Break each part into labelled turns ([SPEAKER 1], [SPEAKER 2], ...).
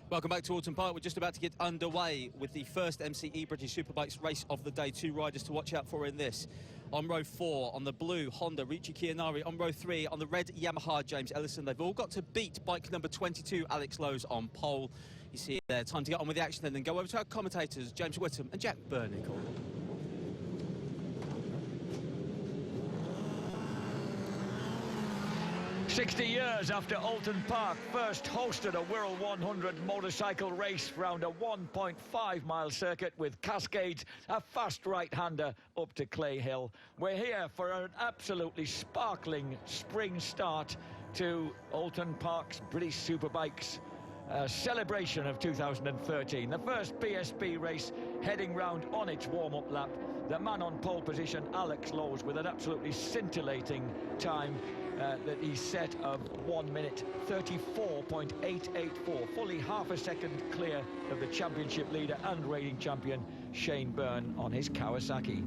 [SPEAKER 1] Welcome back to Oulton Park. We're just about to get underway with the first MCE British Superbikes race of the day. Two riders to watch out for in this. On row 4, on the blue, Honda, Ryuichi Kianari. On row 3, on the red, Yamaha, James Ellison. They've all got to beat bike number 22, Alex Lowe's, on pole. You see there, time to get on with the action and then go over to our commentators, James Whittam and Jack Burnicle.
[SPEAKER 2] 60 years after Oulton Park first hosted a World 100 motorcycle race round a 1.5-mile circuit with Cascades, a fast right-hander up to Clay Hill. We're here for an absolutely sparkling spring start to Oulton Park's British Superbikes celebration of 2013. The first BSB race heading round on its warm-up lap. The man on pole position, Alex Lowe's, with an absolutely scintillating time that he set of 1 minute 34.884, fully half a second clear of the championship leader and reigning champion Shane Byrne on his Kawasaki.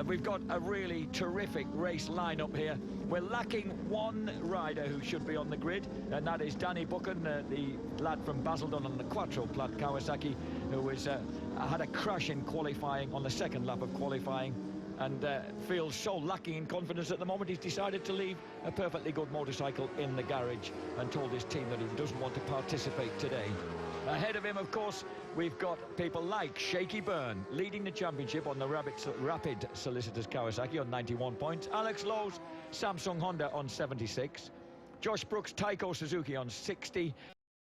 [SPEAKER 2] We've got a really terrific race lineup here. We're lacking one rider who should be on the grid, and that is Danny Buchan, the lad from Basildon on the Quattro Plat Kawasaki, who was had a crash in qualifying on the second lap of qualifying, and feels so lacking in confidence at the moment he's decided to leave a perfectly good motorcycle in the garage and told his team that he doesn't want to participate today. Ahead of him, of course, we've got people like Shaky Byrne leading the championship on the Rapid Solicitors Kawasaki on 91 points. Alex Lowe's Samsung Honda on 76. Josh Brooks Taiko Suzuki on 60.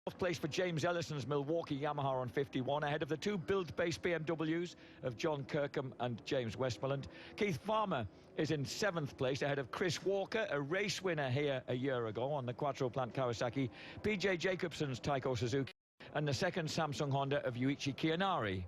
[SPEAKER 2] Fourth place for James Ellison's Milwaukee Yamaha on 51, ahead of the two build-based BMWs of John Kirkham and James Westmoreland. Keith Farmer is in 7th place, ahead of Chris Walker, a race winner here a year ago on the Quattro Plant Kawasaki, PJ Jacobson's Taiko Suzuki, and the second Samsung Honda of Ryuichi Kianari.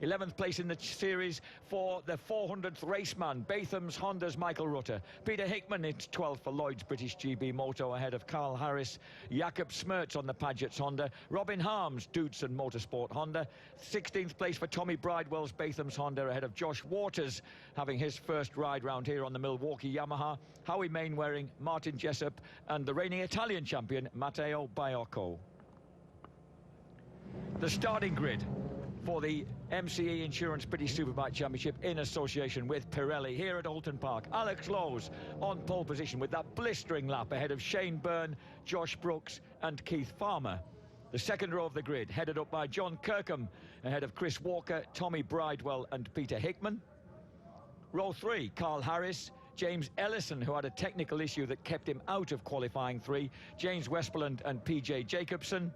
[SPEAKER 2] 11th place in the series for the 400th raceman, Batham's Honda's Michael Rutter. Peter Hickman, it's 12th for Lloyd's British GB Moto, ahead of Carl Harris, Jakob Smertz on the Paget's Honda, Robin Harms, Dudson Motorsport Honda. 16th place for Tommy Bridewell's Batham's Honda, ahead of Josh Waters, having his first ride round here on the Milwaukee Yamaha. Howie Mainwaring, Martin Jessup, and the reigning Italian champion, Matteo Baiocco. The starting grid for the MCE Insurance British Superbike Championship in association with Pirelli here at Oulton Park. Alex Lowe's on pole position with that blistering lap ahead of Shane Byrne, Josh Brooks and Keith Farmer. The second row of the grid headed up by John Kirkham, ahead of Chris Walker, Tommy Bridewell and Peter Hickman. Row 3, Carl Harris, James Ellison, who had a technical issue that kept him out of qualifying 3, James Westmoreland and PJ Jacobson.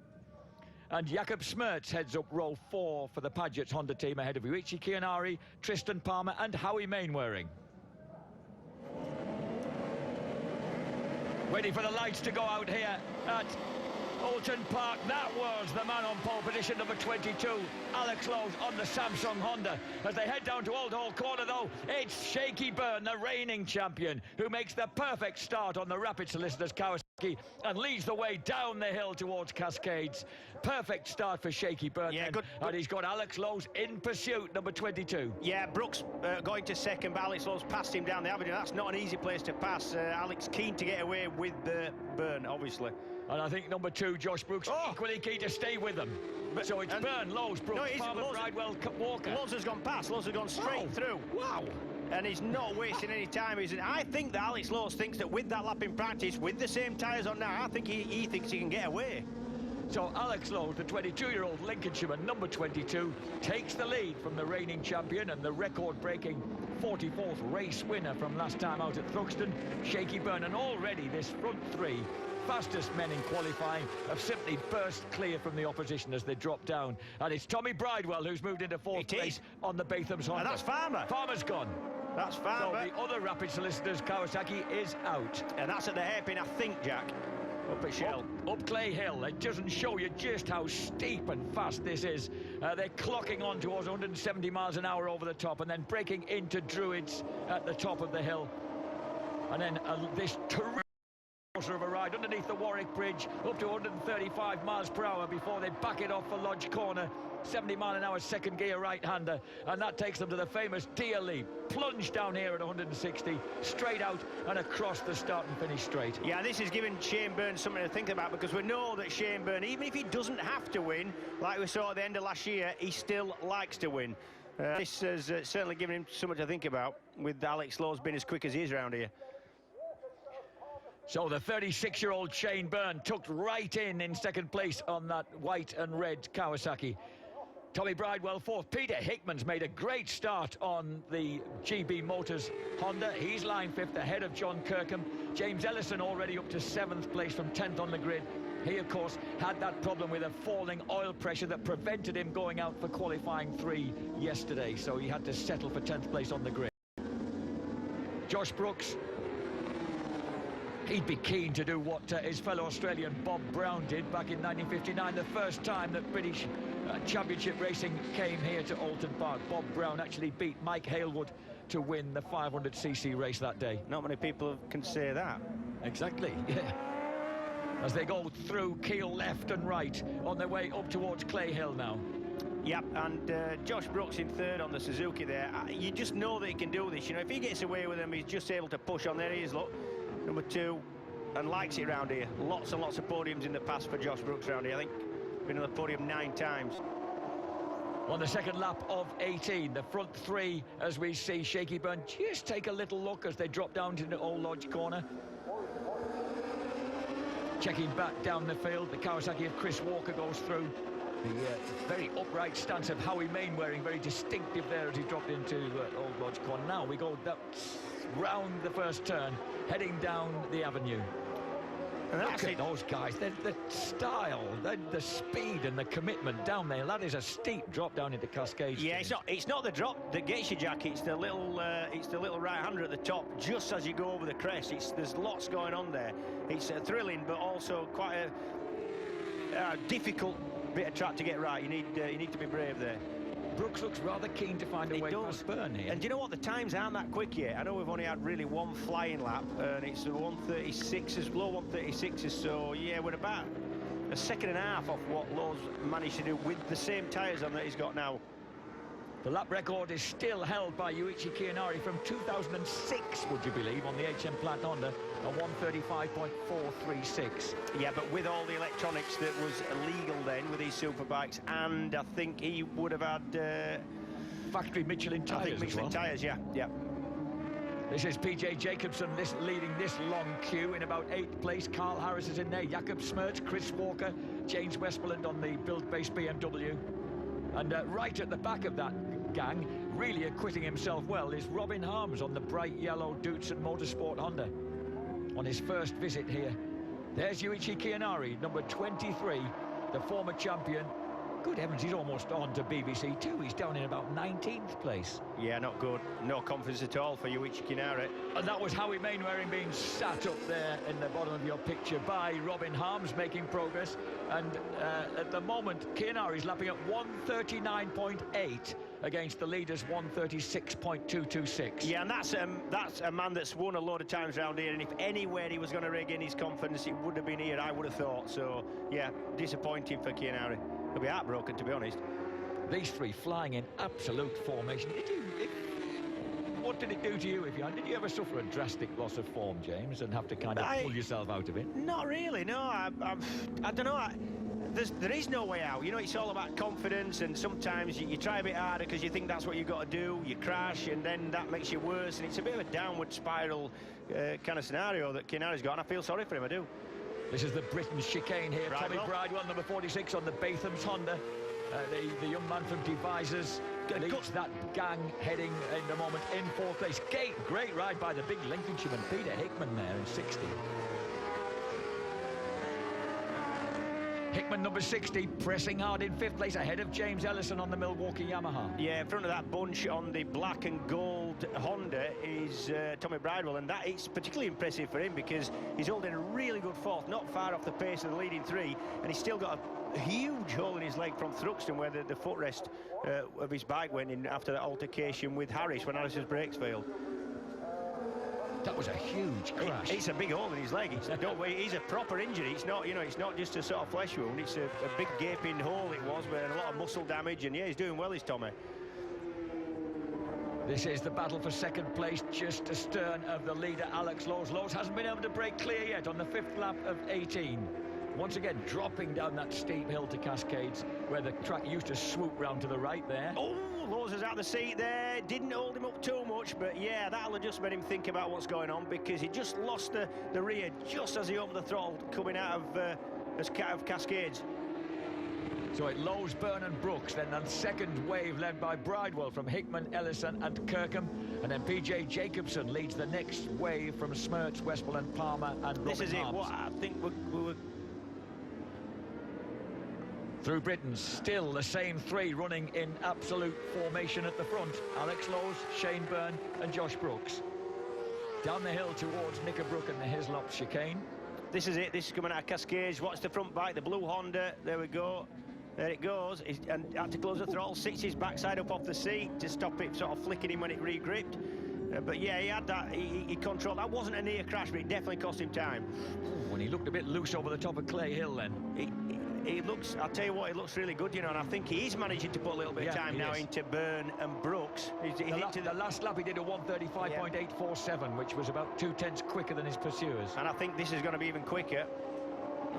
[SPEAKER 2] And Jakob Smertz heads up row 4 for the Paget's Honda team, ahead of Ryuichi Kianari, Tristan Palmer and Howie Mainwaring. Waiting for the lights to go out here at Oulton Park. That was the man on pole position, number 22, Alex Lowe's on the Samsung Honda. As they head down to Old Hall Corner, though, it's Shaky Byrne, the reigning champion, who makes the perfect start on the Rapid Solicitors Kawasaki and leads the way down the hill towards Cascades. Perfect start for Shaky Byrne.
[SPEAKER 3] Yeah, good.
[SPEAKER 2] And he's got Alex Lowe's in pursuit, number 22.
[SPEAKER 3] Yeah, Brooks going to second, but Alex Lowe's passed him down the avenue. That's not an easy place to pass. Alex keen to get away with Byrne, obviously.
[SPEAKER 2] And I think number 2, Josh Brooks, equally keen to stay with them. But, so it's Byrne, Lowe's, Brooks, Farmer, Bridewell, Walker.
[SPEAKER 3] Lowe's has gone past. Lowe's has gone straight through.
[SPEAKER 2] Wow.
[SPEAKER 3] And he's not wasting any time. I think that Alex Lowe's thinks that with that lap in practice, with the same tyres on now, I think he thinks he can get away.
[SPEAKER 2] So Alex Lowe's, the 22-year-old Lincolnshireman, number 22, takes the lead from the reigning champion and the record-breaking 44th race winner from last time out at Thruxton, Shaky Byrne. And already this front 3 fastest men in qualifying have simply burst clear from the opposition as they drop down. And it's Tommy Bridewell who's moved into 4th place on the Batham's Honda.
[SPEAKER 3] And that's Farmer.
[SPEAKER 2] Farmer's gone.
[SPEAKER 3] That's Farmer.
[SPEAKER 2] So the other Rapid Solicitors Kawasaki is out.
[SPEAKER 3] And that's at the hairpin, I think, Jack. Up at Shell.
[SPEAKER 2] Up Clay Hill. It doesn't show you just how steep and fast this is. They're clocking on towards 170 miles an hour over the top and then breaking into Druids at the top of the hill. And then this terrific of a ride underneath the Warwick Bridge, up to 135 miles per hour before they back it off for Lodge Corner. 70 mile an hour second gear right-hander, and that takes them to the famous deer leap. Plunge down here at 160, straight out and across the start and finish straight.
[SPEAKER 3] Yeah, this is giving Shane Byrne something to think about, because we know that Shane Byrne, even if he doesn't have to win, like we saw at the end of last year, he still likes to win. This has certainly given him something to think about, with Alex Lowe's being as quick as he is around here.
[SPEAKER 2] So the 36-year-old Shane Byrne tucked right in second place on that white and red Kawasaki. Tommy Bridewell fourth. Peter Hickman's made a great start on the GB Motors Honda. He's lying fifth ahead of John Kirkham. James Ellison already up to 7th place from 10th on the grid. He, of course, had that problem with a falling oil pressure that prevented him going out for qualifying 3 yesterday, so he had to settle for 10th place on the grid. Josh Brooks, he'd be keen to do what his fellow Australian Bob Brown did back in 1959, the first time that British Championship racing came here to Oulton Park. Bob Brown actually beat Mike Halewood to win the 500cc race that day.
[SPEAKER 3] Not many people can say that.
[SPEAKER 2] Exactly, yeah. As they go through Keel left and right on their way up towards Clay Hill now.
[SPEAKER 3] Yep, and Josh Brooks in third on the Suzuki there. You just know that he can do this. You know, if he gets away with them, he's just able to push on. There he is, look, number 2, and likes it round here. Lots and lots of podiums in the past for Josh Brooks round here. I think been on the podium 9 times.
[SPEAKER 2] On the second lap of 18, the front 3, as we see Shaky Byrne just take a little look as they drop down to the Old Lodge Corner. Checking back down the field, the Kawasaki of Chris Walker goes through. The very upright stance of Howie Mainwaring, very distinctive there as he dropped into Old Lodge Corner. Now we go round the first turn, heading down the avenue. And look at those guys, the style, the speed and the commitment down there. That is a steep drop down into Cascades.
[SPEAKER 3] Yeah, it's not the drop that gets you, Jack. It's the little right-hander at the top, just as you go over the crest. There's lots going on there. It's thrilling, but also quite a difficult bit of track to get right. You need to be brave there.
[SPEAKER 2] Brooks looks rather keen to find a way past Byrne here.
[SPEAKER 3] And do you know what? The times aren't that quick yet. I know we've only had really 1 flying lap, and it's 136s, below 136s. So yeah, we're about a second and a half off what Lowe's managed to do with the same tyres on that he's got now.
[SPEAKER 2] The lap record is still held by Yuichi Kiyanari from 2006, would you believe, on the HM Plant Honda, a 135.436.
[SPEAKER 3] Yeah, but with all the electronics that was illegal then with these superbikes, and I think he would have had
[SPEAKER 2] factory Michelin tyres.
[SPEAKER 3] I think Michelin tyres, yeah.
[SPEAKER 2] This is PJ Jacobson leading this long queue in about 8th place. Carl Harris is in there, Jakob Smertz, Chris Walker, James Westmoreland on the build-based BMW. And right at the back of that gang, really acquitting himself well, is Robin Harms on the bright yellow Dootson Motorsport Honda on his first visit here. There's Yuichi Kiyanari, number 23, the former champion. Good heavens, he's almost on to BBC too. He's down in about 19th place.
[SPEAKER 3] Yeah, not good. No confidence at all for Yuichi Kiyanari.
[SPEAKER 2] And that was Howie Mainwaring being sat up there in the bottom of your picture by Robin Harms, making progress. And at the moment, Kiyanari's lapping at 139.8 against the leader's 136.226.
[SPEAKER 3] Yeah, and that's a man that's won a load of times around here, and if anywhere he was going to regain his confidence, it would have been here, I would have thought. So yeah, disappointing for Kiyanari. He'll be heartbroken, to be honest.
[SPEAKER 2] These 3 flying in absolute formation. What did it do to you? Did you ever suffer a drastic loss of form, James, and have to kind of pull yourself out of it?
[SPEAKER 3] Not really, no. I don't know. There is no way out. You know, it's all about confidence, and sometimes you try a bit harder because you think that's what you've got to do. You crash, and then that makes you worse, and it's a bit of a downward spiral kind of scenario that Kiyanari's got, and I feel sorry for him, I do.
[SPEAKER 2] This is the Britain's chicane here. Tommy Bridewell, number 46 on the Batham's Honda. The young man from Devisors leads that gang heading in the moment in 4th place. Great ride by the big Lincolnshireman Peter Hickman there in 60. Hickman, number 60, pressing hard in 5th place ahead of James Ellison on the Milwaukee Yamaha. Yeah,
[SPEAKER 3] in front of that bunch on the black and gold Honda is Tommy Bridewell, and that is particularly impressive for him because he's holding a really good 4th, not far off the pace of the leading 3, and he's still got a huge hole in his leg from Thruxton where the footrest of his bike went in after that altercation with Harris when Harris's brakes failed.
[SPEAKER 2] That was a huge crash.
[SPEAKER 3] It's a big hole in his leg. He's a proper injury. It's not, you know, it's not just a sort of flesh wound. It's a big gaping hole it was, with a lot of muscle damage. And yeah, he's doing well, is Tommy.
[SPEAKER 2] This is the battle for second place, just astern of the leader, Alex Lowes. Lowes hasn't been able to break clear yet on the 5th lap of 18. Once again, dropping down that steep hill to Cascades, where the track used to swoop round to the right there.
[SPEAKER 3] Oh, Lowes is out the seat there. Didn't hold him up too much, but yeah, that'll have just made him think about what's going on, because he just lost the rear just as he opened the throttle coming out of Cascades.
[SPEAKER 2] So it Lowes, Byrne and Brooks, then the second wave led by Bridewell from Hickman, Ellison and Kirkham, and then PJ Jacobson leads the next wave from Smerts, Westphal and Palmer and Robin
[SPEAKER 3] This is
[SPEAKER 2] Harms.
[SPEAKER 3] it, what I think we were...
[SPEAKER 2] Through Britain, still the same three running in absolute formation at the front. Alex Lowes, Shane Byrne and Josh Brooks. Down the hill towards Knickerbrook and the Hislop chicane.
[SPEAKER 3] This is it, this is coming out of Cascades. Watch the front bike, the blue Honda, there we go. There it goes, and had to close the throttle, sits his backside up off the seat to stop it sort of flicking him when it re-gripped. But yeah, he had that, he controlled. That wasn't a near crash, but it definitely cost him time.
[SPEAKER 2] When he looked a bit loose over the top of Clay Hill then.
[SPEAKER 3] He looks, I'll tell you what, he looks really good, you know, and I think he is managing to put a little bit of time now into Byrne and Brooks.
[SPEAKER 2] The last lap he did a 1:35.847, which was about 2/10 quicker than his pursuers.
[SPEAKER 3] And I think this is going to be even quicker.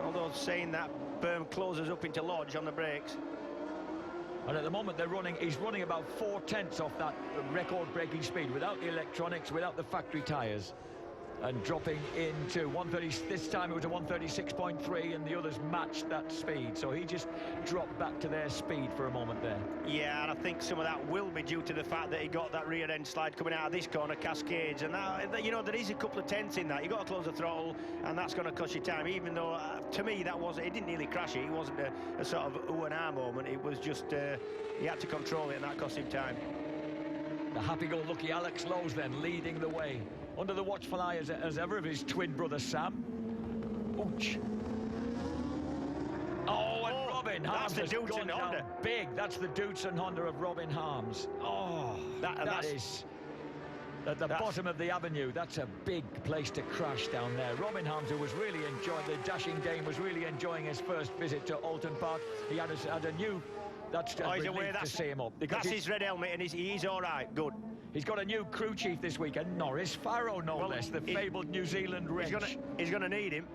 [SPEAKER 3] Although saying that, Byrne closes up into Lodge on the brakes.
[SPEAKER 2] And at the moment he's running about 4/10 off that record-breaking speed, without the electronics, without the factory tyres. And dropping into 130, this time it was a 136.3, and the others matched that speed. So he just dropped back to their speed for a moment there.
[SPEAKER 3] Yeah, and I think some of that will be due to the fact that he got that rear end slide coming out of this corner, Cascades. And that, you know, there is a couple of tenths in that. You've got to close the throttle, and that's going to cost you time, even though, to me, that wasn't, it didn't nearly crash it. It wasn't a sort of ooh and ah moment. It was just, he had to control it, and that cost him time.
[SPEAKER 2] The happy-go-lucky Alex Lowes then leading the way, under the watchful eye as ever of his twin brother Sam. Ouch. Oh, and Robin Harms has gone down big. That's the Doodson Honda of Robin Harms. Oh, that is at the bottom of the avenue. That's a big place to crash down there. Robin Harms, who was really enjoying, the dashing Dane was really enjoying his first visit to Oulton Park. He had a new... That's a relief to see him up.
[SPEAKER 3] That's his red helmet, and he's all right, good.
[SPEAKER 2] He's got a new crew chief this weekend, Norris Farrow, no less, the fabled New Zealand wrench.
[SPEAKER 3] He's going to need him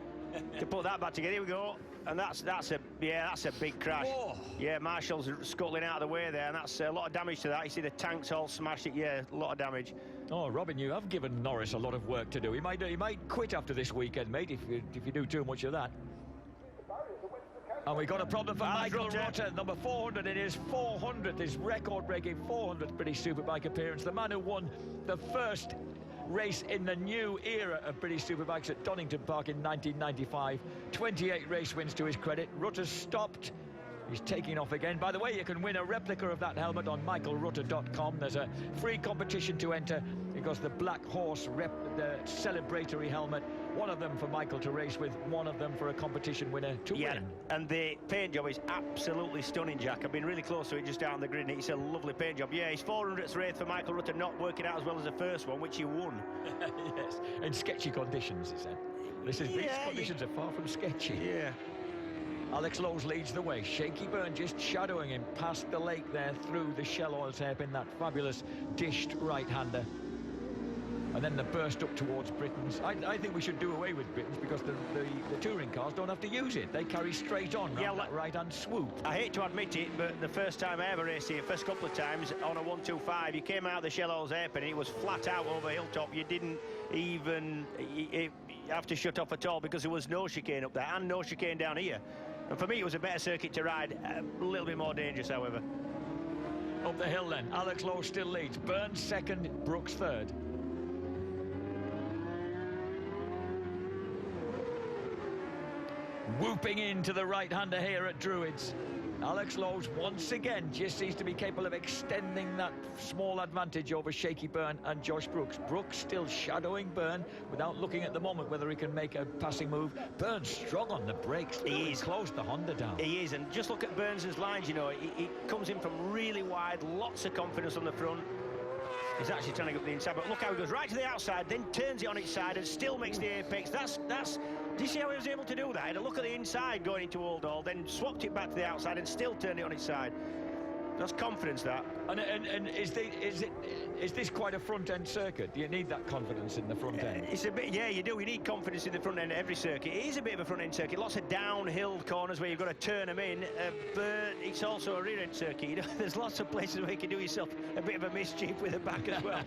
[SPEAKER 3] to put that back together. Here we go, and that's a big crash.
[SPEAKER 2] Whoa.
[SPEAKER 3] Yeah, Marshall's scuttling out of the way there, and that's a lot of damage to that. You see the tanks all smashed it. Yeah, a lot of damage.
[SPEAKER 2] Oh, Robin, you have given Norris a lot of work to do. He might quit after this weekend, mate, if you do too much of that. And we got a problem for Michael Rutter, number 400 in his 400th, his record-breaking 400th British Superbike appearance. The man who won the first race in the new era of British Superbikes at Donington Park in 1995. 28 race wins to his credit. Rutter's stopped. He's taking off again. By the way, you can win a replica of that helmet on michaelrutter.com. There's a free competition to enter. It goes the Black Horse, the celebratory helmet. One of them for Michael to race with, one of them for a competition winner to win.
[SPEAKER 3] And the paint job is absolutely stunning, Jack. I've been really close to it just down on the grid, and it's a lovely paint job. Yeah, his 400th race for Michael Rutter not working out as well as the first one, which he won.
[SPEAKER 2] Yes, in sketchy conditions, he said. These conditions are far from sketchy.
[SPEAKER 3] Yeah.
[SPEAKER 2] Alex Lowes leads the way. Shaky Byrne just shadowing him past the lake there through the Shell Oil hairpin, that fabulous dished right-hander. And then the burst up towards Britain's. I think we should do away with Britain's, because the touring cars don't have to use it. They carry straight on that right-hand swoop.
[SPEAKER 3] I hate to admit it, but the first time I ever raced here, first couple of times on a 125, you came out of the Shell Oil's hairpin, it was flat out over hilltop. You didn't even have to shut off at all, because there was no chicane up there and no chicane down here. And for me, it was a better circuit to ride, a little bit more dangerous, however.
[SPEAKER 2] Up the hill then, Alex Lowes still leads. Byrne second, Brooks third. Whooping into the right-hander here at Druids. Alex Lowes once again just seems to be capable of extending that small advantage over Shaky Byrne and Josh Brooks. Brooks still shadowing Byrne without looking at the moment whether he can make a passing move. Byrne's strong on the brakes. He's closed the Honda down.
[SPEAKER 3] He is, and just look at Byrne's lines, you know, he comes in from really wide, lots of confidence on the front. He's actually trying to go up the inside, but look how he goes right to the outside, then turns it on its side and still makes the apex. That's. Do you see how he was able to do that? He had a look at the inside going into Oulton, then swapped it back to the outside and still turned it on its side. That's confidence, that.
[SPEAKER 2] And is this quite a front-end circuit? Do you need that confidence in the front end?
[SPEAKER 3] It's a bit, yeah, you do. You need confidence in the front end of every circuit. It is a bit of a front-end circuit. Lots of downhill corners where you've got to turn them in, but it's also a rear-end circuit. You know, there's lots of places where you can do yourself a bit of a mischief with the back as well.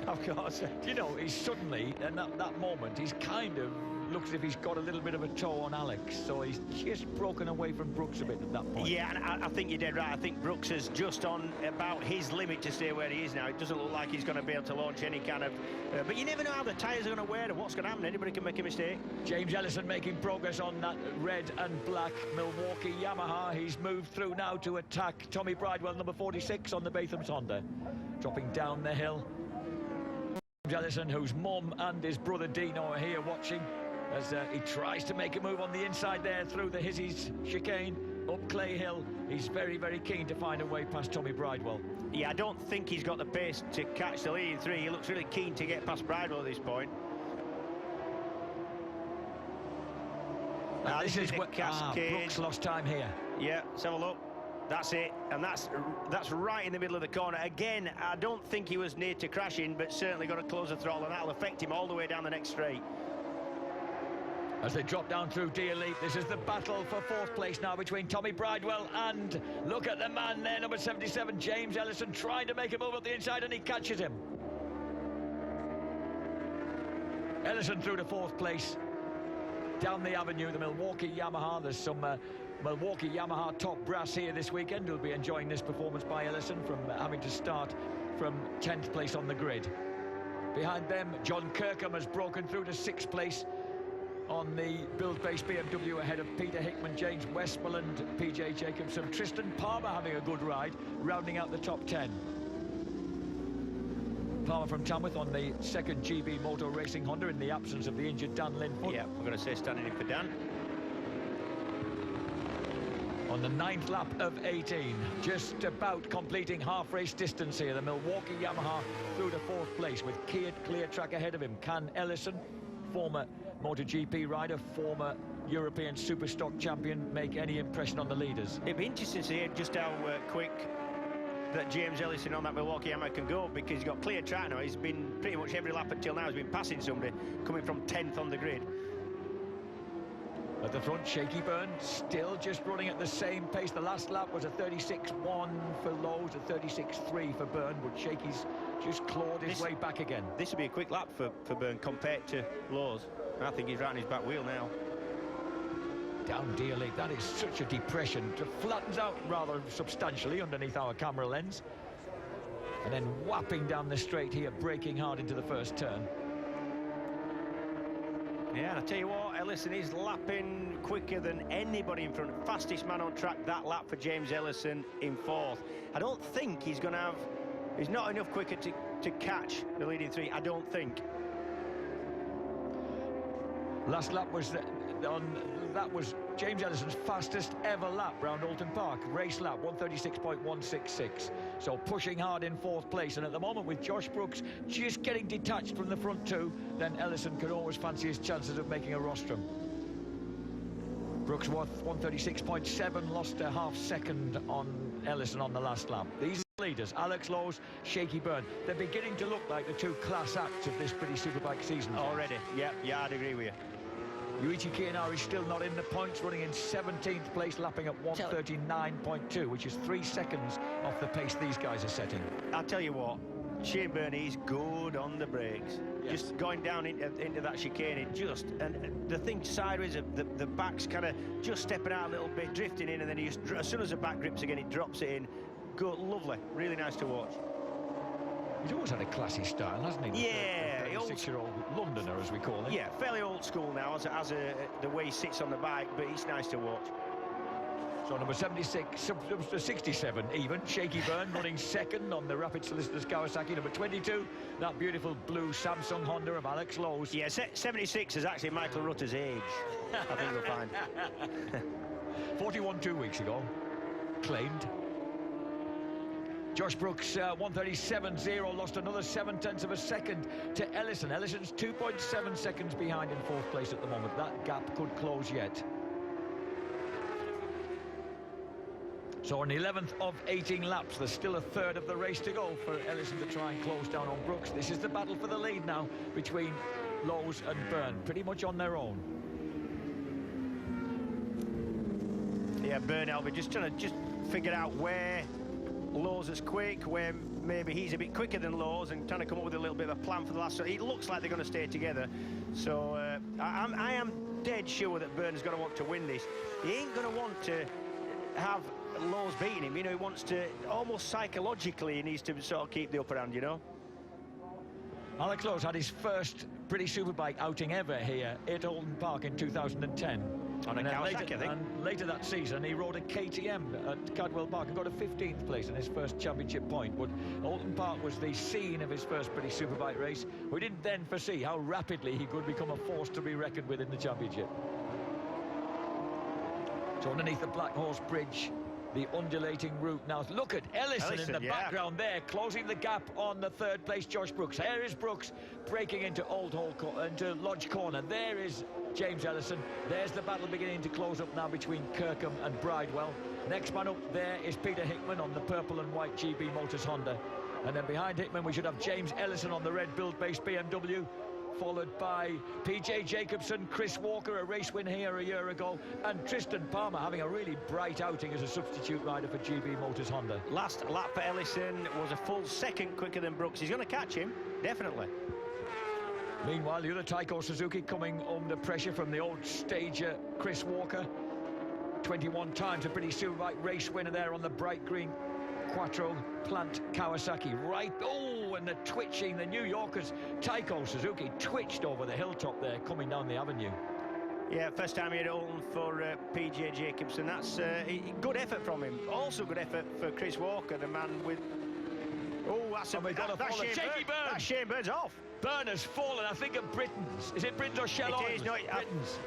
[SPEAKER 3] Of course.
[SPEAKER 2] You know, he's suddenly, in that moment, he's kind of looks as if he's got a little bit of a toe on Alex, so he's just broken away from Brooks a bit at that point.
[SPEAKER 3] Yeah, and I think you're dead right. I think Brooks is just on about his limit to stay where he is now. It doesn't look like he's going to be able to launch any kind of... but you never know how the tyres are going to wear and what's going to happen. Anybody can make a mistake.
[SPEAKER 2] James Ellison making progress on that red and black Milwaukee Yamaha. He's moved through now to attack Tommy Bridewell, number 46, on the Batham's Honda. Dropping down the hill. James Ellison, whose mum and his brother Dino are here watching, as he tries to make a move on the inside there through the Hizzies chicane up Clay Hill. He's very, very keen to find a way past Tommy Bridewell.
[SPEAKER 3] Yeah, I don't think he's got the pace to catch the leading three. He looks really keen to get past Bridewell at this point.
[SPEAKER 2] This is what Brooks lost time here.
[SPEAKER 3] Yeah, let's have a look. That's it, and that's right in the middle of the corner. Again, I don't think he was near to crashing, but certainly got to close the throttle, and that'll affect him all the way down the next straight.
[SPEAKER 2] As they drop down through D-Elite, this is the battle for fourth place now between Tommy Bridewell and, look at the man there, number 77, James Ellison, trying to make a move up the inside, and he catches him. Ellison through to fourth place. Down the avenue, the Milwaukee Yamaha. There's some Milwaukee Yamaha top brass here this weekend who'll be enjoying this performance by Ellison from having to start from 10th place on the grid. Behind them, John Kirkham has broken through to 6th place on the build-based BMW ahead of Peter Hickman, James Westmoreland, PJ Jacobson, Tristan Palmer having a good ride, rounding out the top 10. Palmer from Tamworth on the second GB Motor Racing Honda in the absence of the injured Dan Linfoot.
[SPEAKER 3] Yeah, we're going to say standing in for Dan.
[SPEAKER 2] On the 9th lap of 18, just about completing half race distance here, the Milwaukee Yamaha through to fourth place with clear track ahead of him. Can Ellison, former MotoGP rider, former European Superstock champion, make any impression on the leaders?
[SPEAKER 3] It'd be interesting to see just how quick that James Ellison on that Milwaukee Yamaha can go, because he's got clear track now. He's been pretty much every lap until now, he's been passing somebody, coming from 10th on the grid.
[SPEAKER 2] At the front, Shaky Byrne still just running at the same pace. The last lap was a 36.1 for Lowe's, a 36.3 for Byrne, but Shaky's just clawed his way back again.
[SPEAKER 3] This would be a quick lap for Byrne compared to Lowe's. I think he's right on his back wheel now.
[SPEAKER 2] Down D-Elite, that is such a depression. It flattens out rather substantially underneath our camera lens. And then whapping down the straight here, braking hard into the first turn.
[SPEAKER 3] Yeah, and I tell you what, Ellison is lapping quicker than anybody in front. Fastest man on track that lap for James Ellison in fourth. I don't think he's going to have... He's not enough quicker to catch the leading three, I don't think.
[SPEAKER 2] Last lap was that was James Ellison's fastest ever lap round Oulton Park. Race lap, 136.166. So pushing hard in fourth place. And at the moment, with Josh Brooks just getting detached from the front two, then Ellison could always fancy his chances of making a rostrum. Brooks worth 136.7, lost a half second on Ellison on the last lap. These leaders, Alex Lowe's, Shaky Byrne, they're beginning to look like the two class acts of this British Superbike season.
[SPEAKER 3] Already, yeah, I'd agree with you.
[SPEAKER 2] Yuichi Kiyanari still not in the points, running in 17th place, lapping at 139.2, which is 3 seconds off the pace these guys are setting.
[SPEAKER 3] I'll tell you what, Shane Byrne is good on the brakes. Yes. Just going down into that chicane, and the thing sideways, the back's kind of just stepping out a little bit, drifting in, and then he just, as soon as the back grips again, he drops it in. Good, lovely, really nice to watch.
[SPEAKER 2] He's always had a classy style, hasn't he?
[SPEAKER 3] Yeah,
[SPEAKER 2] the 36-year-old Londoner, as we call him.
[SPEAKER 3] Yeah, fairly old school now, as the way he sits on the bike, but he's nice to watch.
[SPEAKER 2] So number 76, 67 even, Shaky Byrne running second on the Rapid Solicitors Kawasaki. Number 22, that beautiful blue Samsung Honda of Alex Lowe's.
[SPEAKER 3] Yeah, 76 is actually Michael Rutter's age, I think you'll find.
[SPEAKER 2] 41 2 weeks ago, claimed. Josh Brooks, 1:37.0, lost another 0.7 of a second to Ellison. Ellison's 2.7 seconds behind in 4th place at the moment. That gap could close yet. So on the 11th of 18 laps, there's still a third of the race to go for Ellison to try and close down on Brooks. This is the battle for the lead now between Lowes and Byrne, pretty much on their own.
[SPEAKER 3] Yeah, Byrne, Elby, just trying to figure out where Lowes is quick, where maybe he's a bit quicker than Lowes, and trying to come up with a little bit of a plan for the last. So it looks like they're going to stay together. So I am dead sure that Byrne's going to want to win this. He ain't going to want to have Lowes beating him. You know, he wants to, almost psychologically, he needs to sort of keep the upper hand, you know.
[SPEAKER 2] Alex Lowes had his first British Superbike outing ever here at Oulton Park in 2010.
[SPEAKER 3] On a Kawasaki, I think.
[SPEAKER 2] And later that season, he rode a KTM at Cadwell Park and got a 15th place in his first championship point. But Oulton Park was the scene of his first British Superbike race. We didn't then foresee how rapidly he could become a force to be reckoned with in the championship. So underneath the Black Horse Bridge, the undulating route now. Look at Ellison in the background there, closing the gap on the 3rd place Josh Brooks. Here is Brooks breaking into into Lodge Corner. There is James Ellison. There's the battle beginning to close up now between Kirkham and Bridewell. Next man up there is Peter Hickman on the purple and white GB Motors Honda. And then behind Hickman we should have James Ellison on the red build-based BMW, followed by PJ Jacobson, Chris Walker, a race win here a year ago, and Tristan Palmer having a really bright outing as a substitute rider for GB Motors Honda.
[SPEAKER 3] Last lap for Ellison was a full second quicker than Brooks. He's going to catch him, definitely.
[SPEAKER 2] Meanwhile, the other Taiko Suzuki coming under pressure from the old stager Chris Walker. 21 times a British Superbike race winner there on the bright green Quattro Plant Kawasaki. Right, oh, and the twitching, the New Yorkers, Taiko Suzuki twitched over the hilltop there, coming down the avenue.
[SPEAKER 3] Yeah, first time here at Oulton for PJ Jacobson. That's good effort from him. Also good effort for Chris Walker, the man with... Oh, that's that's Shane Byrne's off.
[SPEAKER 2] Byrne has fallen, I think, of Britain's. Is it Britain's or Shell
[SPEAKER 3] It is, no,
[SPEAKER 2] Britain's.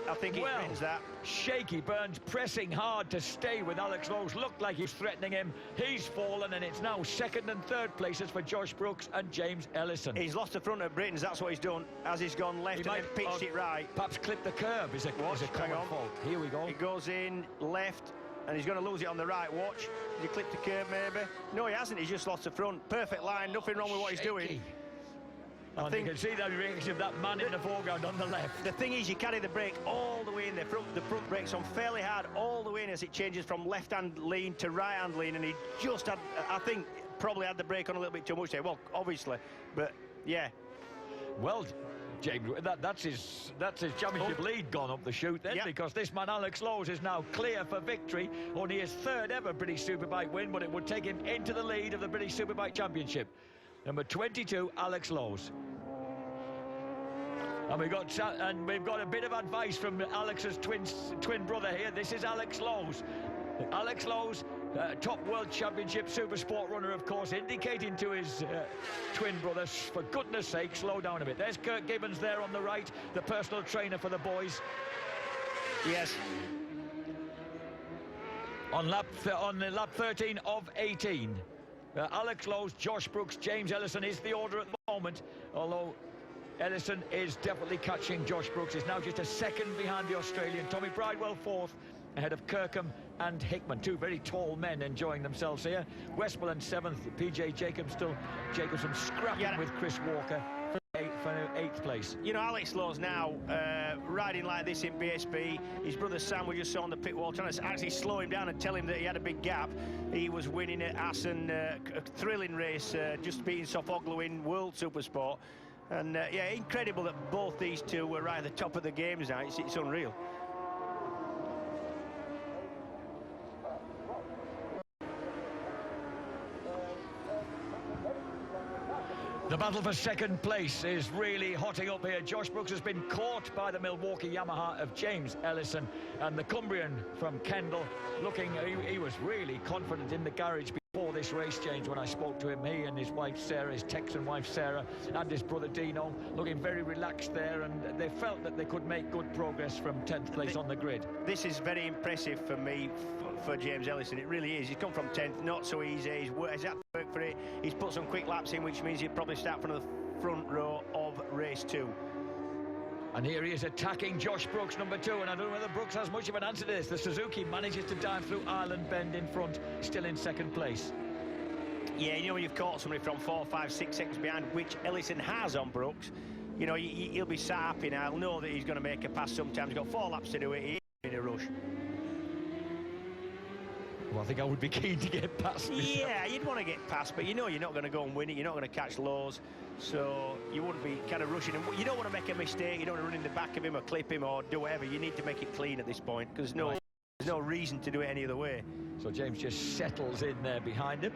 [SPEAKER 3] I think it's Britain's, that.
[SPEAKER 2] Shaky. Byrne's pressing hard to stay with Alex Lowes. Looked like he's threatening him. He's fallen, and it's now 2nd and 3rd places for Josh Brooks and James Ellison.
[SPEAKER 3] He's lost the front of Britain's, that's what he's done. As he's gone left and then pitched it right.
[SPEAKER 2] Perhaps clipped the curb is a common fault. Here we go.
[SPEAKER 3] He goes in left, and he's going to lose it on the right. Watch. Has he clipped the curb, maybe? No, he hasn't. He's just lost the front. Perfect line. Nothing wrong with what he's doing.
[SPEAKER 2] I think you can see the reaction of that man in the foreground on the left.
[SPEAKER 3] The thing is, you carry the brake all the way in. The front brake's on fairly hard all the way in as it changes from left-hand lean to right-hand lean, and he just had, I think, probably had the brake on a little bit too much there. Well, obviously, but yeah.
[SPEAKER 2] Well, James, that's his championship lead gone up the chute then, because this man Alex Lowes is now clear for victory. Only his 3rd ever British Superbike win, but it would take him into the lead of the British Superbike Championship. Number 22, Alex Lowes. And we've got a bit of advice from Alex's twin brother here. This is Alex Lowes. Alex Lowes, top World Championship Super Sport runner, of course, indicating to his twin brother, for goodness sake, slow down a bit. There's Kirk Gibbons there on the right, the personal trainer for the boys.
[SPEAKER 3] Yes.
[SPEAKER 2] On lap 13 of 18. Alex Lowes, Josh Brooks, James Ellison is the order at the moment, although Ellison is definitely catching Josh Brooks. Is now just a second behind the Australian. Tommy Bridewell 4th, ahead of Kirkham and Hickman. Two very tall men enjoying themselves here. Westmoreland 7th, PJ Jacobson scrapping with Chris Walker for 8th place.
[SPEAKER 3] You know, Alex Lowes now riding like this in BSB. His brother Sam, we just saw on the pit wall, trying to actually slow him down and tell him that he had a big gap. He was winning at Assen, a thrilling race, just beating Sofoglu in World Supersport. And yeah, incredible that both these two were right at the top of the games now. It's unreal.
[SPEAKER 2] The battle for 2nd place is really hotting up here. Josh Brooks has been caught by the Milwaukee Yamaha of James Ellison, and the Cumbrian from Kendal looking, he was really confident in the garage. for this race, James. When I spoke to him, he and his wife Sarah, his Texan wife Sarah, and his brother Dino, looking very relaxed there, and they felt that they could make good progress from 10th place on the grid.
[SPEAKER 3] This is very impressive for me, for James Ellison. It really is. He's come from 10th, not so easy. He's had to work for it. He's put some quick laps in, which means he'll probably start from the front row of race 2.
[SPEAKER 2] And here he is attacking Josh Brooks, number 2, and I don't know whether Brooks has much of an answer to this. The Suzuki manages to dive through Island Bend in front, still in 2nd place.
[SPEAKER 3] Yeah, you know, when you've caught somebody from 4, 5, 6 seconds behind, which Ellison has on Brooks, you know, he'll be sat happy now. He'll know that he's going to make a pass sometimes. He's got 4 laps to do it. He's in a rush.
[SPEAKER 2] Well, I think I would be keen to get past this.
[SPEAKER 3] Yeah, you'd want to get past, but you know you're not going to go and win it. You're not going to catch lows, so you wouldn't be kind of rushing him. You don't want to make a mistake. You don't want to run in the back of him or clip him or do whatever. You need to make it clean at this point, because there's no reason to do it any other way.
[SPEAKER 2] So James just settles in there behind him.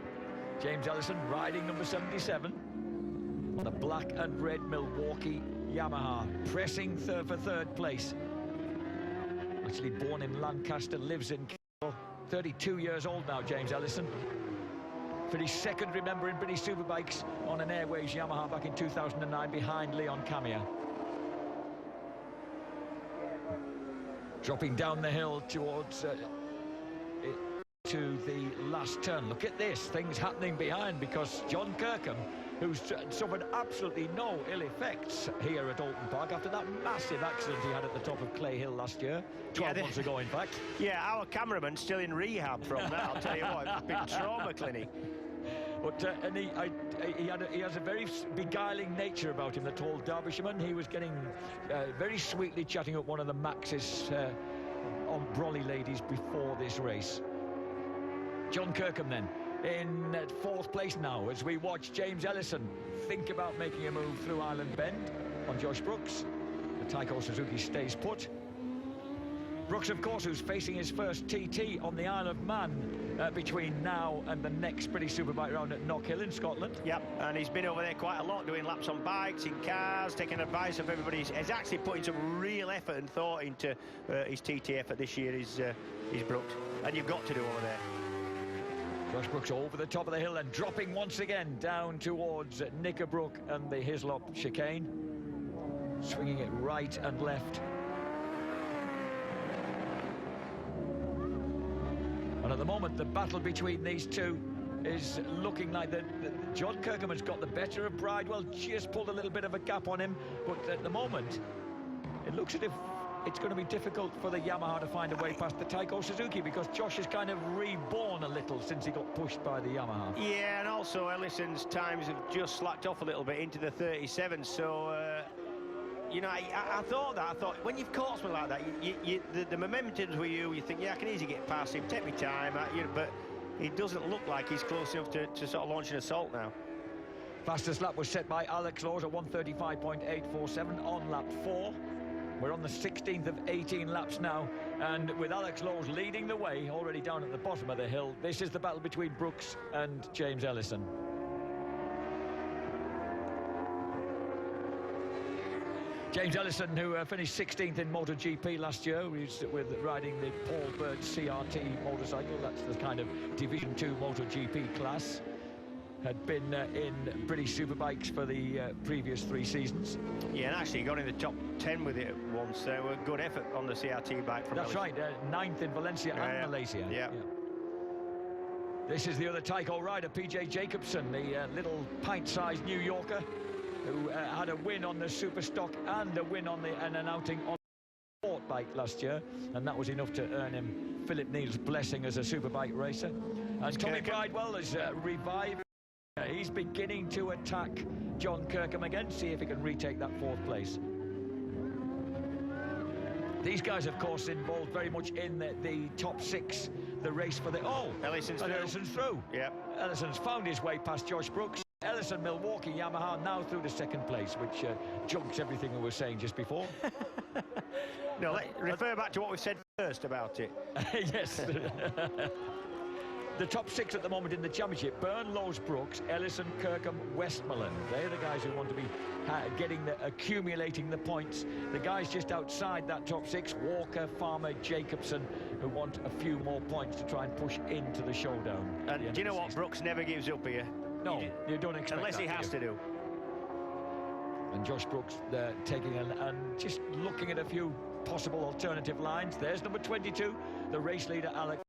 [SPEAKER 2] James Ellison riding number 77 on the black and red Milwaukee Yamaha, pressing for 3rd place. Actually born in Lancaster, lives in Kiel, 32 years old now, James Ellison. Finished 2nd, remember, in British Superbikes on an Airways Yamaha back in 2009 behind Leon Camia. Dropping down the hill towards to the last turn. Look at this, things happening behind, because John Kirkham, who's suffered absolutely no ill effects here at Oulton Park after that massive accident he had at the top of Clay Hill last year, 12 months ago in fact.
[SPEAKER 3] Yeah, our cameraman's still in rehab from that, I'll tell you what, it's been trauma clinic.
[SPEAKER 2] But and he has a very beguiling nature about him, the tall Derbyshireman. He was getting very sweetly chatting up one of the Maxes on Brolly ladies before this race. John Kirkham then in 4th place now, as we watch James Ellison think about making a move through Island Bend on Josh Brooks. The Taiko Suzuki stays put. Brooks, of course, who's facing his first TT on the Isle of Man between now and the next British Superbike round at Knockhill in Scotland.
[SPEAKER 3] Yep, and he's been over there quite a lot, doing laps on bikes, in cars, taking advice of everybody. He's actually putting some real effort and thought into his TT effort this year, is Brooks. And you've got to do over there.
[SPEAKER 2] Josh Brooks over the top of the hill and dropping once again down towards Knickerbrook and the Hislop chicane. Swinging it right and left. And at the moment, the battle between these two is looking like John Kirkham has got the better of Bridewell, just pulled a little bit of a gap on him. But at the moment, it looks as if it's going to be difficult for the Yamaha to find a way past the Taiko Suzuki, because Josh has kind of reborn a little since he got pushed by the Yamaha.
[SPEAKER 3] Yeah, and also Ellison's times have just slacked off a little bit into the 37, so you know, I thought when you've caught something like that, the momentum's with you, you think, yeah, I can easily get past him, take me time, but it doesn't look like he's close enough to sort of launch an assault now.
[SPEAKER 2] Fastest lap was set by Alex Laws at 1:35.847 on lap 4. We're on the 16th of 18 laps now, and with Alex Laws leading the way, already down at the bottom of the hill, this is the battle between Brooks and James Ellison. James Ellison, who finished 16th in MotoGP last year, with riding the Paul Bird CRT motorcycle. That's the kind of Division 2 MotoGP class. Had been in British Superbikes for the previous 3 seasons. Yeah,
[SPEAKER 3] and actually got in the top 10 with it once. A good effort on the CRT bike from
[SPEAKER 2] That's
[SPEAKER 3] Ellison.
[SPEAKER 2] Right, 9th in Valencia and Malaysia.
[SPEAKER 3] Yeah.
[SPEAKER 2] This is the other Taiko rider, PJ Jacobson, the little pint-sized New Yorker, who had a win on the Superstock and a win on an outing on the sport bike last year, and that was enough to earn him Philip Neal's blessing as a Superbike racer. And Tommy Bridewell has revived. He's beginning to attack John Kirkham again, see if he can retake that 4th place. These guys, of course, involved very much in the top 6, the race for the... Oh,
[SPEAKER 3] Ellison's
[SPEAKER 2] through.
[SPEAKER 3] Yeah.
[SPEAKER 2] Ellison's found his way past Josh Brooks. Ellison, Milwaukee, Yamaha now through to 2nd place, which junks everything we were saying just before.
[SPEAKER 3] No, refer back to what we said first about it.
[SPEAKER 2] Yes. The top 6 at the moment in the championship: Byrne, Lowe's, Brooks, Ellison, Kirkham, Westmoreland. They're the guys who want to be accumulating the points. The guys just outside that top 6: Walker, Farmer, Jacobson, who want a few more points to try and push into the showdown.
[SPEAKER 3] And do you know what? Brooks never gives up here.
[SPEAKER 2] No, you don't expect
[SPEAKER 3] unless
[SPEAKER 2] that,
[SPEAKER 3] he has to do.
[SPEAKER 2] And Josh Brooks taking and just looking at a few possible alternative lines. There's number 22, the race leader Alex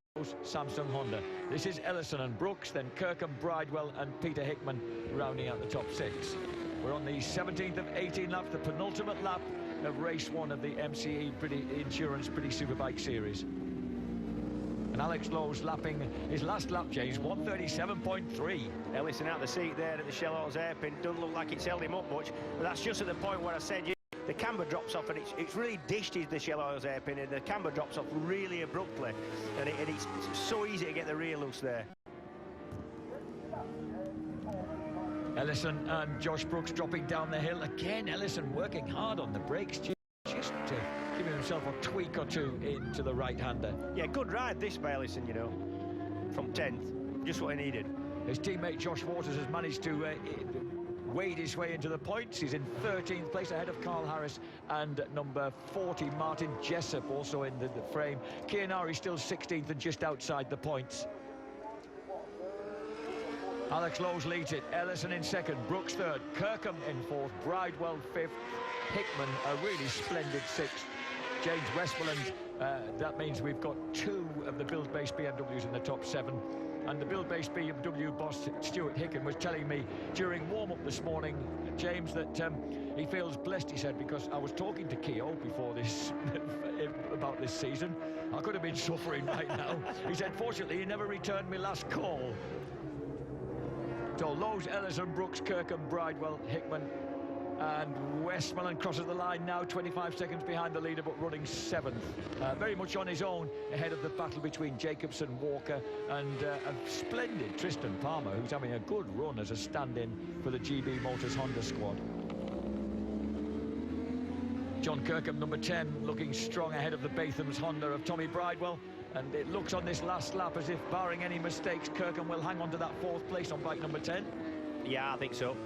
[SPEAKER 2] Samsung Honda. This is Ellison and Brooks, then Kirkham, Bridewell and Peter Hickman rounding out the top 6. We're on the 17th of 18 laps, the penultimate lap of race 1 of the MCE Insurance British Superbike Series. And Alex Lowe's lapping his last lap, James, 137.3.
[SPEAKER 3] Ellison out the seat there at the Shell Oils hairpin. Doesn't look like it's held him up much, but that's just at the point where I said the camber drops off, and it's really dished the Shell Oils hairpin, and the camber drops off really abruptly, and it's so easy to get the rear loose there.
[SPEAKER 2] Ellison and Josh Brooks dropping down the hill. Again, Ellison working hard on the brakes, just giving himself a tweak or two into the right-hander.
[SPEAKER 3] Yeah, good ride this by Ellison, you know, from 10th. Just what he needed.
[SPEAKER 2] His teammate Josh Waters has managed to wade his way into the points. He's in 13th place ahead of Carl Harris and number 40, Martin Jessup, also in the frame. Chianari still 16th and just outside the points. Alex Lowe's leads it. Ellison in 2nd, Brooks 3rd, Kirkham in 4th, Bridewell 5th, Hickman a really splendid 6th. James Westmoreland, that means we've got 2 of the build-based BMWs in the top 7. And the build-based BMW boss, Stuart Hicken, was telling me during warm-up this morning, James, that he feels blessed, he said, because I was talking to Keogh before this, about this season. I could have been suffering right now. He said, fortunately, he never returned me last call. So Lowe's, Ellison, Brooks, Kirkham, Bridewell, Hickman, and Westmoreland crosses the line now, 25 seconds behind the leader, but running 7th. Very much on his own ahead of the battle between Jacobson, Walker, and a splendid Tristan Palmer, who's having a good run as a stand-in for the GB Motors Honda squad. John Kirkham, number 10, looking strong ahead of the Batham's Honda of Tommy Bridewell. And it looks on this last lap as if, barring any mistakes, Kirkham will hang on to that 4th place on bike number 10.
[SPEAKER 3] Yeah, I think so.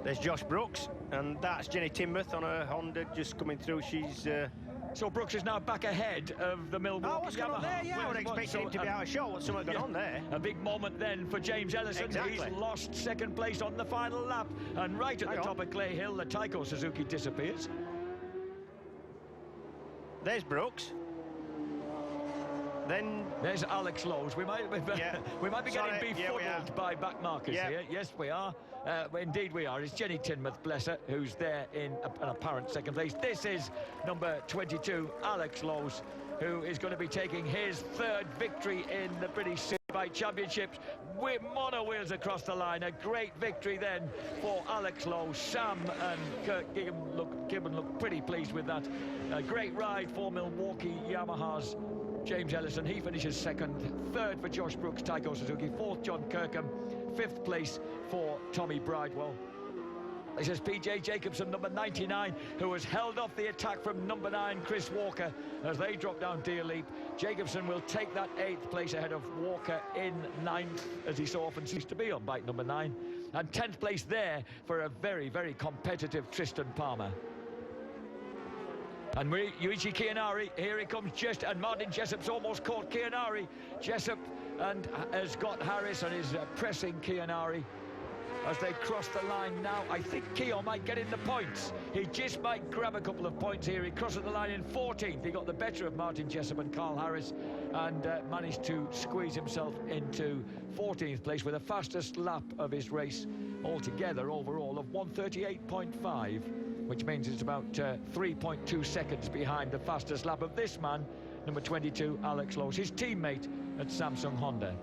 [SPEAKER 3] There's Josh Brooks, and that's Jenny Tinmouth on a Honda just coming through. She's...
[SPEAKER 2] So Brooks is now back ahead of the Milwaukee Yamaha.
[SPEAKER 3] What's going on there? Yeah, I would expect him to be out of shot. What's something going on there?
[SPEAKER 2] A big moment then for James Ellison.
[SPEAKER 3] Exactly.
[SPEAKER 2] He's lost 2nd place on the final lap. And right at the top of Clay Hill, the Tyco Suzuki disappears.
[SPEAKER 3] There's Brooks. Then
[SPEAKER 2] there's Alex Lowe's. We might be getting befuddled by back markers here. Yes, we are. Indeed we are. It's Jenny Tinmouth, bless her, who's there in an apparent 2nd place. This is number 22, Alex Lowe's, who is going to be taking his 3rd victory in the British Superbike Championships with mono wheels across the line. A great victory then for Alex Lowe. Sam and Kurt Gibbon look pretty pleased with that. A great ride for Milwaukee Yamaha's James Ellison. He finishes 2nd. 3rd for Josh Brooks, Tyco Suzuki. 4th, John Kirkham. 5th place for Tommy Bridewell. This is PJ Jacobson, number 99, who has held off the attack from number 9, Chris Walker, as they drop down Deer Leap. Jacobson will take that 8th place ahead of Walker in 9th, as he so often seems to be on bike number 9. And 10th place there for a very, very competitive Tristan Palmer. And Yuichi Chianari, here he comes just, and Martin Jessup's almost caught Chianari. Jessup and has got Harris and is pressing Chianari as they cross the line now. I think Keogh might get in the points. He just might grab a couple of points here. He crosses the line in 14th. He got the better of Martin Jessup and Carl Harris and managed to squeeze himself into 14th place with the fastest lap of his race altogether overall of 138.5, which means it's about 3.2 seconds behind the fastest lap of this man, number 22, Alex Lowe, his teammate at Samsung Honda.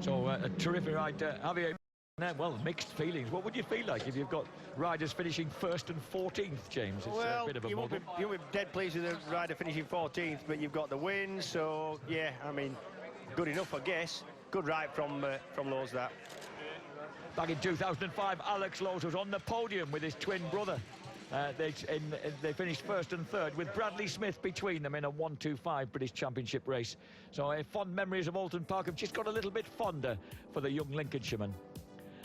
[SPEAKER 2] So a terrific ride, Javier. Well, mixed feelings. What would you feel like if you've got riders finishing 1st and 14th, James? It's a bit of a muddle.
[SPEAKER 3] You'll be dead pleased with the rider finishing 14th, but you've got the win, so yeah, I mean, good enough, I guess. Good ride from Lowe's, that.
[SPEAKER 2] Back in 2005, Alex Lowe was on the podium with his twin brother. They finished 1st and 3rd with Bradley Smith between them in a 1-2-5 British Championship race. So fond memories of Oulton Park have just got a little bit fonder for the young Lincolnshireman.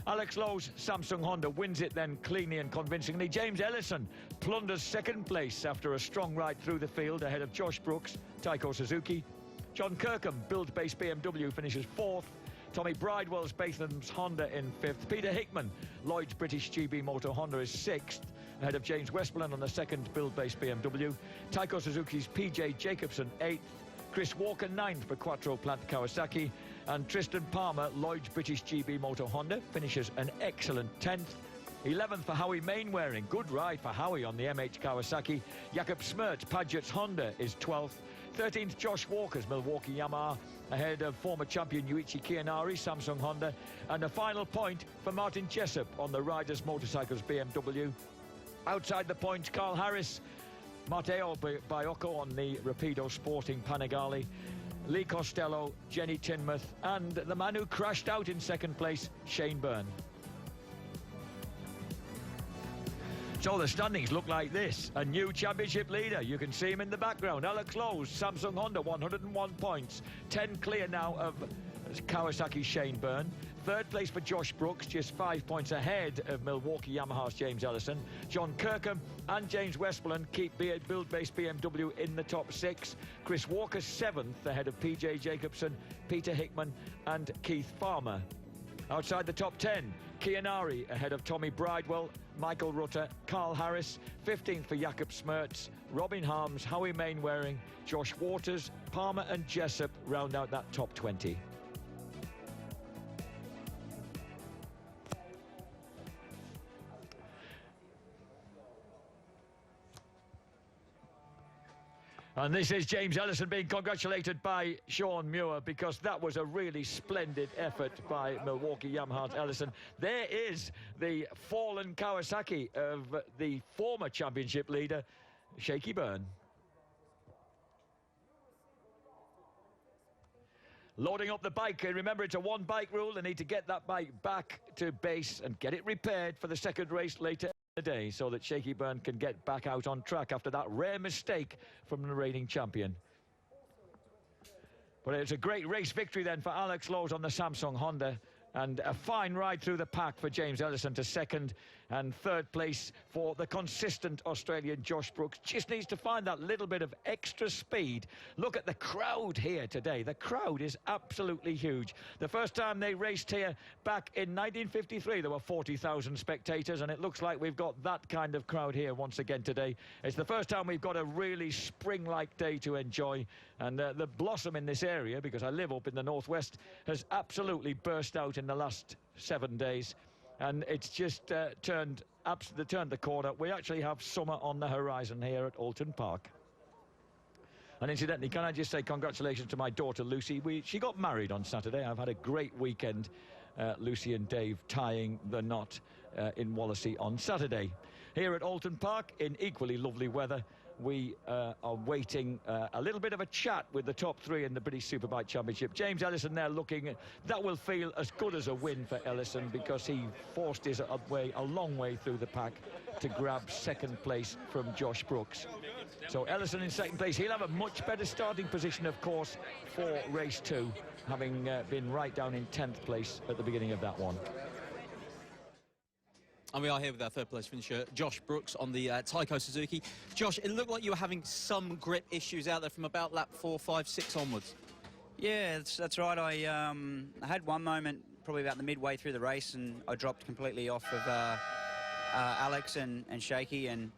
[SPEAKER 2] Alex Lowe's Samsung Honda wins it then cleanly and convincingly. James Ellison plunders second place after a strong ride through the field ahead of Josh Brooks, Taiko Suzuki. John Kirkham, build-based BMW, finishes 4th. Tommy Bridewell's Batham's Honda in 5th. Peter Hickman, Lloyd's British GB Moto Honda, is 6th, ahead of James Westmoreland on the second build-based BMW. Taiko Suzuki's PJ Jacobson, 8th. Chris Walker, 9th for Quattro Plant Kawasaki. And Tristan Palmer, Lloyd's British GB Moto Honda, finishes an excellent 10th. 11th for Howie Mainwaring. Good ride for Howie on the MH Kawasaki. Jakob Smertz, Paget's Honda, is 12th. 13th, Josh Walker's Milwaukee Yamaha, ahead of former champion Yuichi Kianari, Samsung Honda. And a final point for Martin Jessup on the Riders Motorcycles BMW. Outside the points, Carl Harris, Matteo Baiocco on the Rapido Sporting Panigale, Lee Costello, Jenny Tinmouth, and the man who crashed out in second place, Shane Byrne. So the standings look like this. A new championship leader. You can see him in the background. Alex Lowe's Samsung Honda, 101 points. 10 clear now of Kawasaki's Shane Byrne. Third place for Josh Brooks, just 5 points ahead of Milwaukee Yamaha's James Ellison. John Kirkham and James Westmoreland keep build-based BMW in the top 6. Chris Walker 7th, ahead of PJ Jacobson, Peter Hickman and Keith Farmer. Outside the top 10, Kianari ahead of Tommy Bridewell, Michael Rutter, Carl Harris. 15th for Jakob Smertz, Robin Harms, Howie Mainwaring, Josh Waters, Palmer and Jessup round out that top 20. And this is James Ellison being congratulated by Sean Muir, because that was a really splendid effort by Milwaukee Yamaha's Ellison. There is the fallen Kawasaki of the former championship leader, Shaky Byrne. Loading up the bike. Remember, it's a one bike rule. They need to get that bike back to base and get it repaired for the second race later the day, so that Shaky Byrne can get back out on track after that rare mistake from the reigning champion. But it's a great race victory then for Alex Lowe's on the Samsung Honda, and a fine ride through the pack for James Ellison to second, and third place for the consistent Australian Josh Brooks. Just needs to find that little bit of extra speed. Look at the crowd here today. The crowd is absolutely huge. The first time they raced here back in 1953, there were 40,000 spectators, and it looks like we've got that kind of crowd here once again today. It's the first time we've got a really spring-like day to enjoy, and the blossom in this area, because I live up in the northwest, has absolutely burst out in the last 7 days. And it's just turned the corner. We actually have summer on the horizon here at Oulton Park. And incidentally, can I just say congratulations to my daughter Lucy. She got married on Saturday. I've had a great weekend, Lucy and Dave tying the knot in Wallasey on Saturday. Here at Oulton Park, in equally lovely weather, we are waiting a little bit of a chat with the top 3 in the British Superbike Championship. James Ellison there looking, that will feel as good as a win for Ellison, because he forced his way a long way through the pack to grab second place from Josh Brooks. So Ellison in second place. He'll have a much better starting position, of course, for race 2, having been right down in 10th place at the beginning of that one.
[SPEAKER 1] And we are here with our third place finisher, Josh Brooks, on the Taiko Suzuki. Josh, it looked like you were having some grip issues out there from about lap 4, 5, 6 onwards.
[SPEAKER 4] Yeah, that's right. I had one moment probably about the midway through the race, and I dropped completely off of Alex and Shaky, and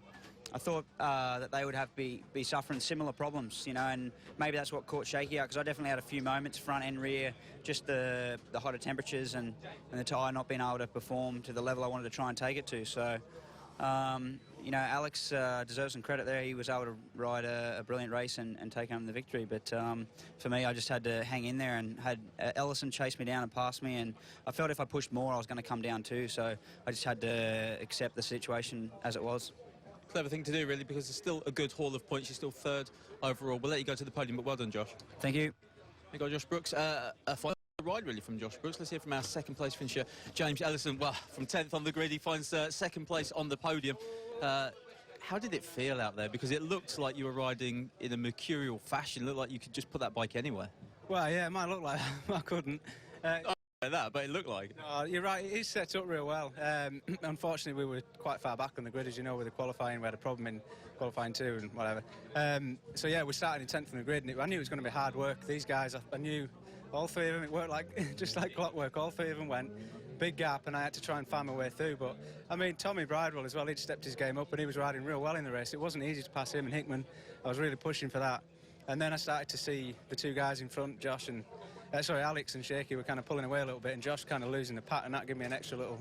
[SPEAKER 4] I thought that they would be suffering similar problems, you know, and maybe that's what caught Shaky out, because I definitely had a few moments, front and rear, just the hotter temperatures and the tyre not being able to perform to the level I wanted to try and take it to. So, you know, Alex deserves some credit there. He was able to ride a brilliant race and take home the victory. But for me, I just had to hang in there, and had Ellison chase me down and pass me, and I felt if I pushed more, I was going to come down too. So I just had to accept the situation as it was.
[SPEAKER 1] Clever thing to do, really, because there's still a good haul of points. You're still third overall. We'll let you go to the podium, but well done, Josh.
[SPEAKER 4] Thank you.
[SPEAKER 1] There you go, Josh Brooks. A final ride, really, from Josh Brooks. Let's hear from our second place finisher, James Ellison. Well, from 10th on the grid, he finds second place on the podium. How did it feel out there? Because it looked like you were riding in a mercurial fashion. It looked like you could just put that bike anywhere.
[SPEAKER 5] Well, yeah, it might look like that. I couldn't.
[SPEAKER 1] that, but it looked like.
[SPEAKER 5] You're right, it is set up real well. Unfortunately, we were quite far back on the grid, as you know, with the qualifying. We had a problem in qualifying 2 and whatever. So yeah, we started in 10th on the grid, and I knew it was going to be hard work. These guys, I knew all 3 of them, it worked like just like clockwork. All 3 of them went. Big gap, and I had to try and find my way through. But I mean, Tommy Bridewell as well, he'd stepped his game up and he was riding real well in the race. It wasn't easy to pass him, and Hickman, I was really pushing for that. And then I started to see the 2 guys in front, Josh and Alex and Shaky were kind of pulling away a little bit, and Josh kind of losing the pattern. And that gave me an extra little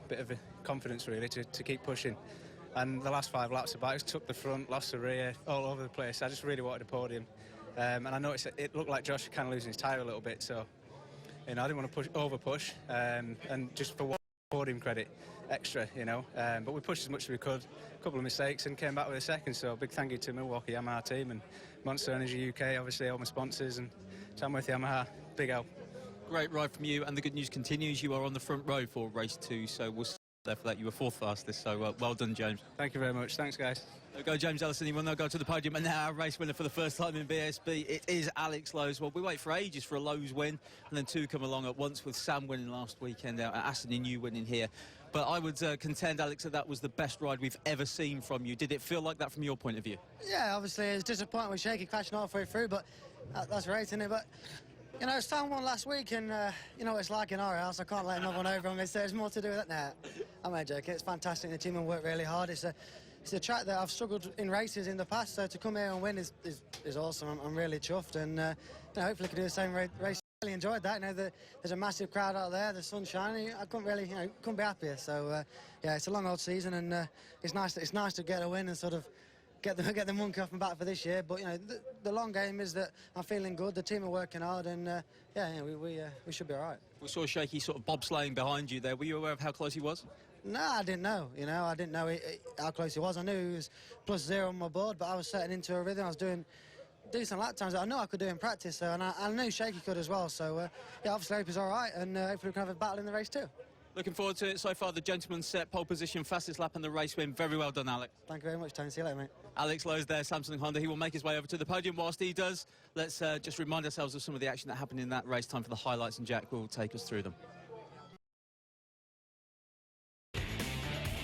[SPEAKER 5] bit of confidence really to keep pushing. And the last 5 laps of bikes took the front, lost the rear, all over the place. I just really wanted a podium, and I noticed it looked like Josh was kind of losing his tyre a little bit. So I didn't want to over push, and just for podium credit, extra, But we pushed as much as we could. A couple of mistakes and came back with a second. So big thank you to Milwaukee Yamaha team and Monster Energy UK, obviously all my sponsors, and Tamworth Yamaha. Big help.
[SPEAKER 1] Great ride from you, and the good news continues. You are on the front row for race 2, so we'll start there for that. You were 4th fastest, so well done, James.
[SPEAKER 5] Thank you very much. Thanks, guys.
[SPEAKER 1] There go James Ellison. He will now go to the podium, and now our race winner for the first time in BSB. It is Alex Lowes. Well, we wait for ages for a Lowes win, and then 2 come along at once, with Sam winning last weekend out, and Aston and you winning here. But I would contend, Alex, that was the best ride we've ever seen from you. Did it feel like that from your point of view?
[SPEAKER 6] Yeah, obviously it was disappointing with Shaky crashing halfway through, but that's right, isn't it? But Sam won last week, and you know what it's like in our house. I can't let another one over on me, so there's more to do with that now. I'm not joking. It's fantastic. The team have worked really hard. It's a track that I've struggled in races in the past, so to come here and win is awesome. I'm really chuffed, and hopefully I can do the same race. Really enjoyed that. There's a massive crowd out there. The sun's shining. I couldn't really, couldn't be happier. So yeah, it's a long old season, and it's nice to get a win and sort of get the monkey off my back for this year. But the long game is that I'm feeling good. The team are working hard, and we should be all right.
[SPEAKER 1] We saw Shaky sort of bobsleighing behind you there. Were you aware of how close he was?
[SPEAKER 6] No, I didn't know. I didn't know how close he was. I knew he was +0 on my board, but I was setting into a rhythm. I was doing decent lap times that I know I could do in practice, so, and I knew Shaky could as well. So yeah, obviously I hope he's all right, and hopefully we can have a battle in the race too.
[SPEAKER 1] Looking forward to it. So far, the gentleman's set pole position, fastest lap in the race win. Very well done, Alex.
[SPEAKER 6] Thank you very much, Tony. See you later, mate.
[SPEAKER 1] Alex Lowes there, Samsung Honda. He will make his way over to the podium. Whilst he does, let's just remind ourselves of some of the action that happened in that race. Time for the highlights, and Jack will take us through them.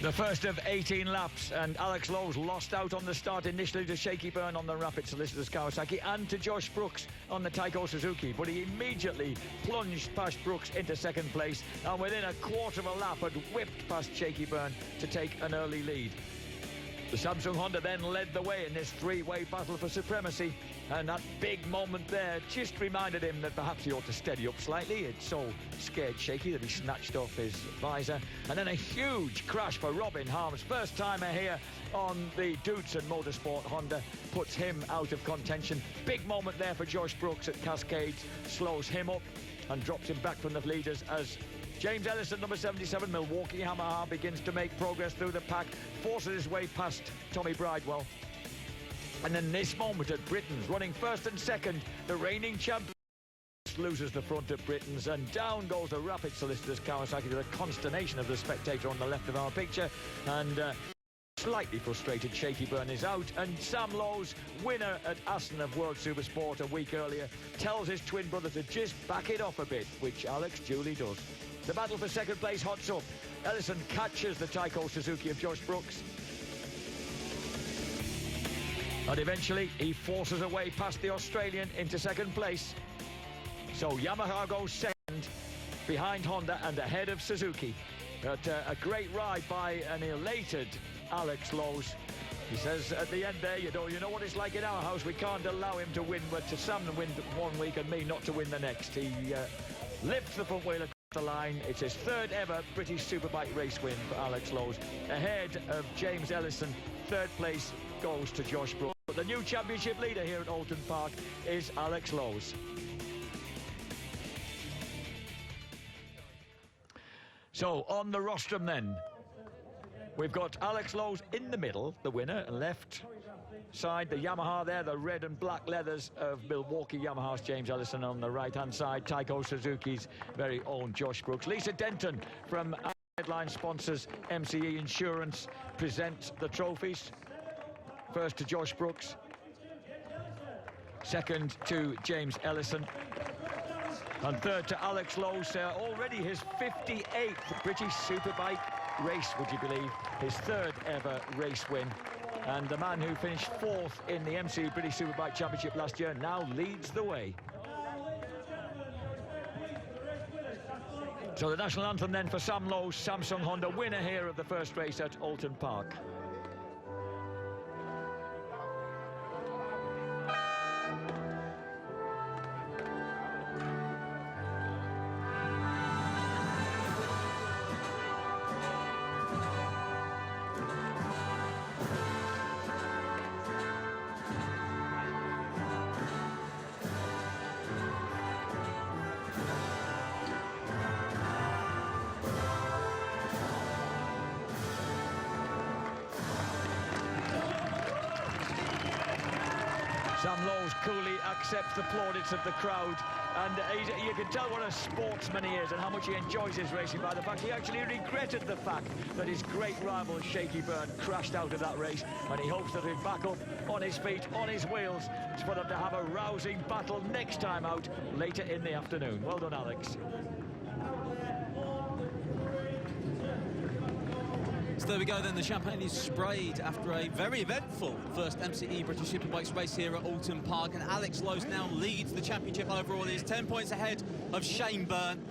[SPEAKER 2] The first of 18 laps, and Alex Lowes lost out on the start initially to Shaky Byrne on the Rapid Solicitors Kawasaki and to Josh Brooks on the Taiko Suzuki, but he immediately plunged past Brooks into second place, and within a quarter of a lap had whipped past Shaky Byrne to take an early lead. The Samsung Honda then led the way in this 3-way battle for supremacy, and that big moment there just reminded him that perhaps he ought to steady up slightly. It so scared Shaky that he snatched off his visor. And then a huge crash for Robin Harms. First timer here on the Dudson Motorsport Honda, puts him out of contention. Big moment there for Josh Brooks at Cascades, slows him up and drops him back from the leaders as James Ellison, number 77, Milwaukee Yamaha, begins to make progress through the pack, forces his way past Tommy Bridewell. And then this moment at Britain's, running first and second, the reigning champion loses the front at Britain's, and down goes the Rapid Solicitors Kawasaki to the consternation of the spectator on the left of our picture. And slightly frustrated Shaky Byrne is out, and Sam Lowes, winner at Aston of World Supersport a week earlier, tells his twin brother to just back it off a bit, which Alex duly does. The battle for second place hots up. Ellison catches the Taiko Suzuki of Josh Brooks, and eventually he forces a way past the Australian into second place. So Yamaha goes second behind Honda and ahead of Suzuki. But a great ride by an elated Alex Lowes. He says at the end there, you know what it's like in our house. We can't allow him to win, but to Sam to win one week and me not to win the next. He lifts the front wheel across the line. It's his third ever British Superbike race win for Alex Lowes, ahead of James Ellison. Third place goes to Josh Brooks. But the new championship leader here at Oulton Park is Alex Lowes. So on the rostrum then, we've got Alex Lowes in the middle, the winner, and left side the Yamaha there, the red and black leathers of Milwaukee Yamaha's James Ellison. On the right-hand side, Taiko Suzuki's very own Josh Brooks. Lisa Denton from our headline sponsors MCE Insurance presents the trophies. First to Josh Brooks, second to James Ellison. And third to Alex Lowe's, already his 58th British Superbike race, would you believe? His third ever race win. And the man who finished fourth in the MC British Superbike Championship last year now leads the way. So the national anthem then for Sam Lowe's Samsung Honda, winner here of the first race at Oulton Park. Sam Lowe's coolly accepts the plaudits of the crowd, and you can tell what a sportsman he is and how much he enjoys his racing by the fact he actually regretted the fact that his great rival Shaky Byrne crashed out of that race, and he hopes that he'll back up on his feet, on his wheels, for them to have a rousing battle next time out later in the afternoon. Well done, Alex.
[SPEAKER 1] So there we go then, the champagne is sprayed after a very eventful first MCE British Superbikes race here at Oulton Park, and Alex Lowe's now leads the championship overall. He's 10 points ahead of Shane Byrne.